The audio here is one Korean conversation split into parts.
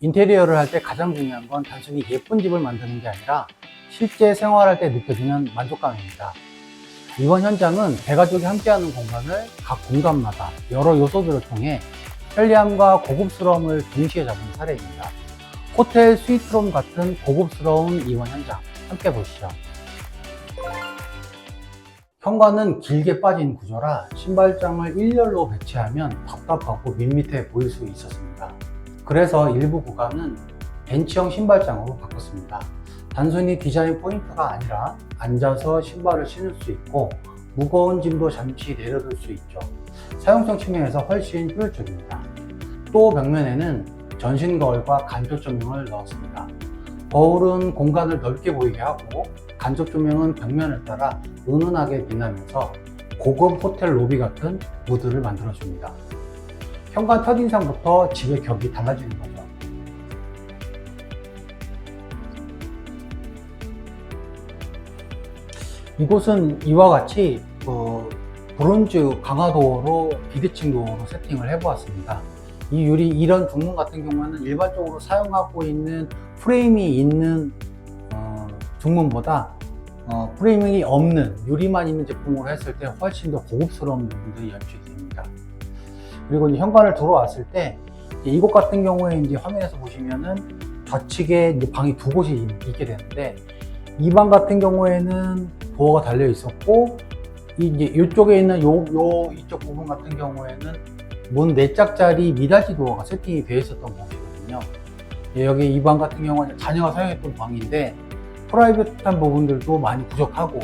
인테리어를 할 때 가장 중요한 건 단순히 예쁜 집을 만드는 게 아니라 실제 생활할 때 느껴지는 만족감입니다. 이번 현장은 대가족이 함께하는 공간을 각 공간마다 여러 요소들을 통해 편리함과 고급스러움을 동시에 잡은 사례입니다. 호텔 스위트룸 같은 고급스러운 이원 현장 함께 보시죠. 현관은 길게 빠진 구조라 신발장을 일렬로 배치하면 답답하고 밋밋해 보일 수 있었습니다. 그래서 일부 구간은 벤치형 신발장으로 바꿨습니다. 단순히 디자인 포인트가 아니라 앉아서 신발을 신을 수 있고 무거운 짐도 잠시 내려둘 수 있죠. 사용성 측면에서 훨씬 효율적입니다. 또 벽면에는 전신 거울과 간접 조명을 넣었습니다. 거울은 공간을 넓게 보이게 하고 간접 조명은 벽면을 따라 은은하게 빛나면서 고급 호텔 로비 같은 무드를 만들어줍니다. 현관 첫인상부터 집의 격이 달라지는 거죠. 이곳은 이와 같이 브론즈 강화도어로 비대칭 도어로 세팅을 해보았습니다. 이 유리 이런 중문 같은 경우는 일반적으로 사용하고 있는 프레임이 있는 중문보다 프레임이 없는 유리만 있는 제품으로 했을 때 훨씬 더 고급스러운 부분들이 연출이 됩니다. 그리고 이제 현관을 들어왔을 때 이곳 같은 경우에 이제 화면에서 보시면은 좌측에 이제 방이 두 곳이 있게 되는데 이 방 같은 경우에는 도어가 달려 있었고 이제 이쪽에 있는 이쪽 부분 같은 경우에는 문 4짝짜리 미닫이 도어가 세팅이 되어 있었던 곳이거든요. 여기 이 방 같은 경우는 자녀가 사용했던 방인데 프라이빗한 부분들도 많이 부족하고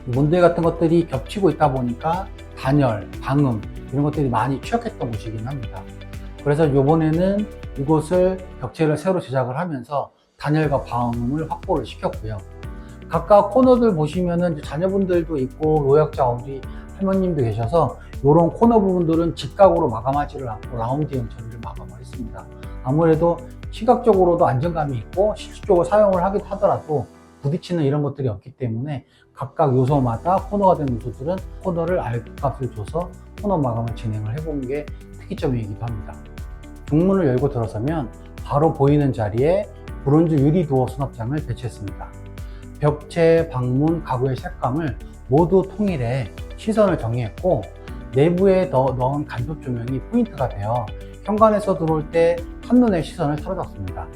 문들 같은 것들이 겹치고 있다 보니까 단열, 방음 이런 것들이 많이 취약했던 곳이긴 합니다. 그래서 이번에는 이곳을 벽체를 새로 제작을 하면서 단열과 방음을 확보를 시켰고요. 각각 코너들 보시면은 자녀분들도 있고 노약자 어디 할머님도 계셔서 이런 코너 부분들은 직각으로 마감하지를 않고 라운드형 처리를 마감을 했습니다. 아무래도 시각적으로도 안정감이 있고 실질적으로 사용을 하더라도 부딪히는 이런 것들이 없기 때문에 각각 요소마다 코너가 된 요소들은 코너를 R값을 줘서 코너 마감을 진행을 해본 게 특이점이기도 합니다. 중문을 열고 들어서면 바로 보이는 자리에 브론즈 유리 도어 수납장을 배치했습니다. 벽체, 방문, 가구의 색감을 모두 통일해 시선을 정리했고 내부에 넣은 간접 조명이 포인트가 되어 현관에서 들어올 때 한눈에 시선을 사로잡습니다.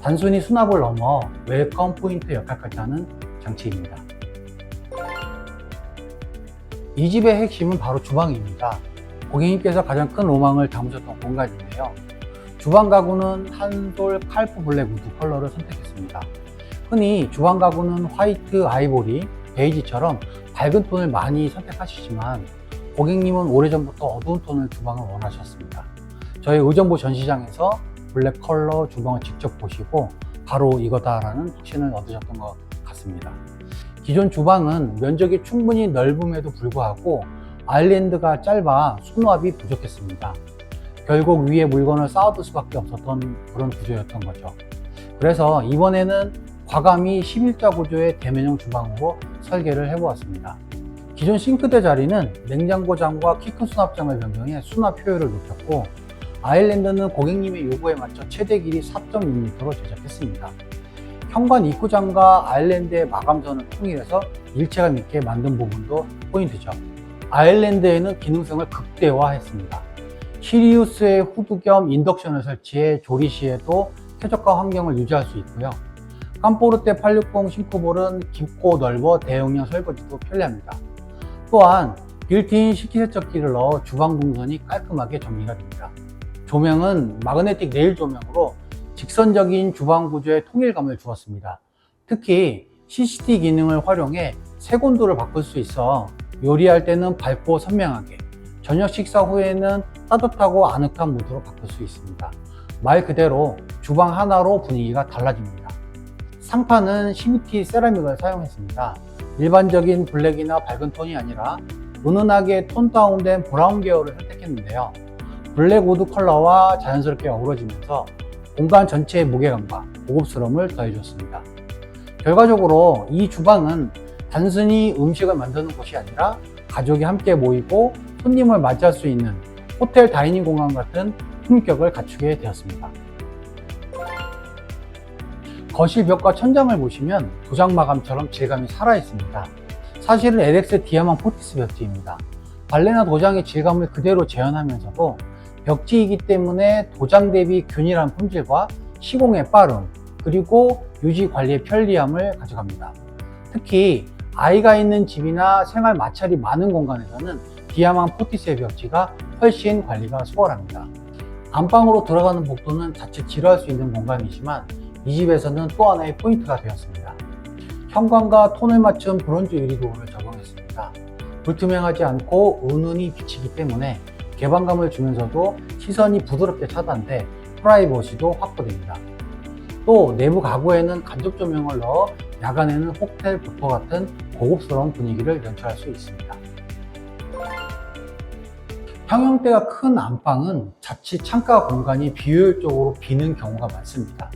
단순히 수납을 넘어 웰컴 포인트 역할까지 하는 장치입니다. 이 집의 핵심은 바로 주방입니다. 고객님께서 가장 큰 로망을 담으셨던 공간인데요. 주방 가구는 한솔 칼프 블랙 우드 컬러를 선택했습니다. 흔히 주방 가구는 화이트, 아이보리, 베이지처럼 밝은 톤을 많이 선택하시지만 고객님은 오래전부터 어두운 톤을 주방을 원하셨습니다. 저희 의정부 전시장에서 블랙 컬러 주방을 직접 보시고 바로 이거다라는 확신을 얻으셨던 것 같습니다. 기존 주방은 면적이 충분히 넓음에도 불구하고 아일랜드가 짧아 수납이 부족했습니다. 결국 위에 물건을 쌓아둘 수밖에 없었던 그런 구조였던 거죠. 그래서 이번에는 과감히 11자 구조의 대면형 주방으로 설계를 해보았습니다. 기존 싱크대 자리는 냉장고장과 키 큰 수납장을 변경해 수납 효율을 높였고 아일랜드는 고객님의 요구에 맞춰 최대 길이 4.6m로 제작했습니다. 현관 입구장과 아일랜드의 마감선을 통일해서 일체감 있게 만든 부분도 포인트죠. 아일랜드에는 기능성을 극대화했습니다. 시리우스의 후드 겸 인덕션을 설치해 조리 시에도 쾌적한 환경을 유지할 수 있고요. 깜포르테 860 싱크볼은 깊고 넓어 대용량 설거지도 편리합니다. 또한 빌트인 식기세척기를 넣어 주방 동선이 깔끔하게 정리가 됩니다. 조명은 마그네틱 레일 조명으로 직선적인 주방 구조에 통일감을 주었습니다. 특히 CCD 기능을 활용해 색온도를 바꿀 수 있어 요리할 때는 밝고 선명하게, 저녁 식사 후에는 따뜻하고 아늑한 무드로 바꿀 수 있습니다. 말 그대로 주방 하나로 분위기가 달라집니다. 상판은 CVT 세라믹을 사용했습니다. 일반적인 블랙이나 밝은 톤이 아니라 은은하게 톤 다운된 브라운 계열을 선택했는데요. 블랙 우드 컬러와 자연스럽게 어우러지면서 공간 전체의 무게감과 고급스러움을 더해줬습니다. 결과적으로 이 주방은 단순히 음식을 만드는 곳이 아니라 가족이 함께 모이고 손님을 맞이할 수 있는 호텔 다이닝 공간 같은 품격을 갖추게 되었습니다. 거실 벽과 천장을 보시면 도장 마감처럼 질감이 살아있습니다. 사실은 LX 디아망 포티스 벽지입니다. 발레나 도장의 질감을 그대로 재현하면서도 벽지이기 때문에 도장 대비 균일한 품질과 시공의 빠름, 그리고 유지 관리의 편리함을 가져갑니다. 특히 아이가 있는 집이나 생활 마찰이 많은 공간에서는 디아망 포티스의 벽지가 훨씬 관리가 수월합니다. 안방으로 들어가는 복도는 자칫 지루할 수 있는 공간이지만 이 집에서는 또 하나의 포인트가 되었습니다. 현관과 톤을 맞춘 브론즈 유리도어를 적용했습니다. 불투명하지 않고 은은히 비치기 때문에 개방감을 주면서도 시선이 부드럽게 차단돼 프라이버시도 확보됩니다. 또 내부 가구에는 간접 조명을 넣어 야간에는 호텔 벽화 같은 고급스러운 분위기를 연출할 수 있습니다. 평형대가 큰 안방은 자칫 창가 공간이 비효율적으로 비는 경우가 많습니다.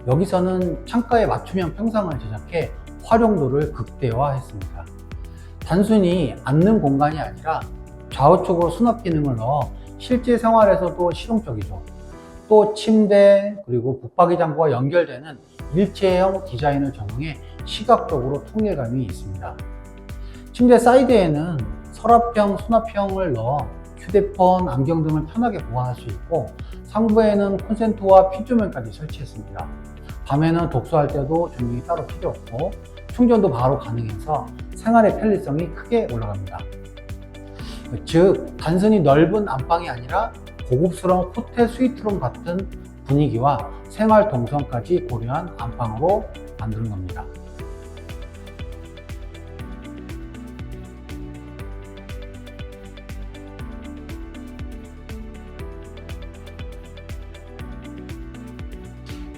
여기서는 창가에 맞춤형 평상을 제작해 활용도를 극대화했습니다. 단순히 앉는 공간이 아니라 좌우측으로 수납 기능을 넣어 실제 생활에서도 실용적이죠. 또 침대 그리고 붙박이장과 연결되는 일체형 디자인을 적용해 시각적으로 통일감이 있습니다. 침대 사이드에는 서랍형, 수납형을 넣어 휴대폰, 안경 등을 편하게 보관할 수 있고 상부에는 콘센트와 핀조명까지 설치했습니다. 밤에는 독서할 때도 조명이 따로 필요 없고 충전도 바로 가능해서 생활의 편리성이 크게 올라갑니다. 즉 단순히 넓은 안방이 아니라 고급스러운 호텔 스위트룸 같은 분위기와 생활 동선까지 고려한 안방으로 만드는 겁니다.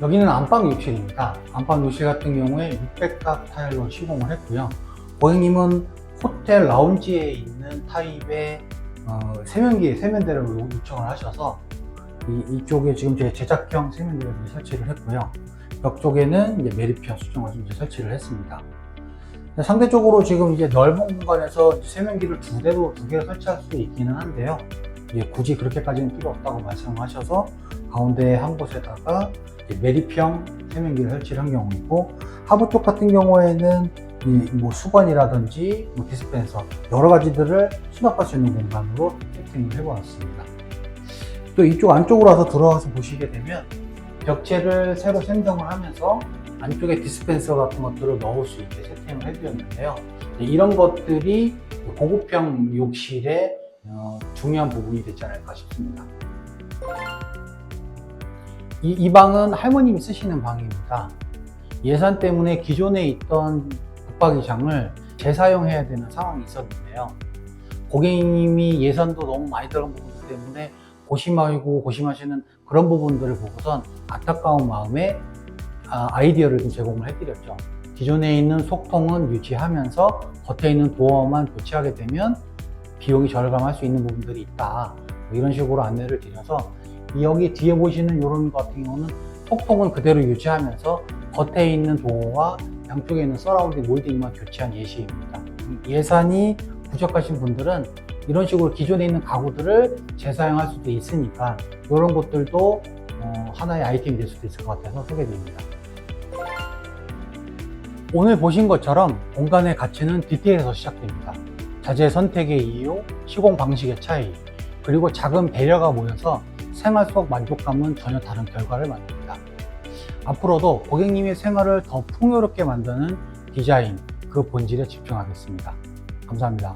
여기는 안방 욕실입니다. 안방 욕실 같은 경우에 600각 타일로 시공을 했고요. 고객님은 호텔 라운지에 있는 타입의 세면대를 요청을 하셔서 이쪽에 지금 제 제작형 세면대를 설치를 했고요. 벽 쪽에는 이제 메리피아 수정을 이제 설치를 했습니다. 상대적으로 지금 이제 넓은 공간에서 세면기를 두 개를 설치할 수 있기는 한데요. 굳이 그렇게까지는 필요 없다고 말씀하셔서 가운데 한 곳에다가 메리피형 세면기를 설치를 한 경우이고, 하부 쪽 같은 경우에는 수건이라든지 디스펜서 여러 가지들을 수납할 수 있는 공간으로 세팅을 해보았습니다. 또 이쪽 안쪽으로 와서 들어와서 보시게 되면 벽체를 새로 생성을 하면서 안쪽에 디스펜서 같은 것들을 넣을 수 있게 세팅을 해드렸는데요. 이런 것들이 고급형 욕실의 중요한 부분이 되지 않을까 싶습니다. 이 방은 할머님이 쓰시는 방입니다. 예산 때문에 기존에 있던 붙박이장을 재사용해야 되는 상황이 있었는데요. 고객님이 예산도 너무 많이 들어간 부분 때문에 고심하시는 그런 부분들을 보고선 안타까운 마음에 아이디어를 좀 제공을 해드렸죠. 기존에 있는 속통은 유지하면서 겉에 있는 도어만 교체하게 되면 비용이 절감할 수 있는 부분들이 있다. 이런 식으로 안내를 드려서 여기 뒤에 보시는 이런 것 같은 경우는 속통은 그대로 유지하면서 겉에 있는 도어와 양쪽에 있는 서라운드 몰딩만 교체한 예시입니다. 예산이 부족하신 분들은 이런 식으로 기존에 있는 가구들을 재사용할 수도 있으니까 이런 것들도 하나의 아이템이 될 수도 있을 것 같아서 소개드립니다. 오늘 보신 것처럼 공간의 가치는 디테일에서 시작됩니다. 자재 선택의 이유, 시공 방식의 차이, 그리고 작은 배려가 모여서 생활 속 만족감은 전혀 다른 결과를 만듭니다. 앞으로도 고객님의 생활을 더 풍요롭게 만드는 디자인, 그 본질에 집중하겠습니다. 감사합니다.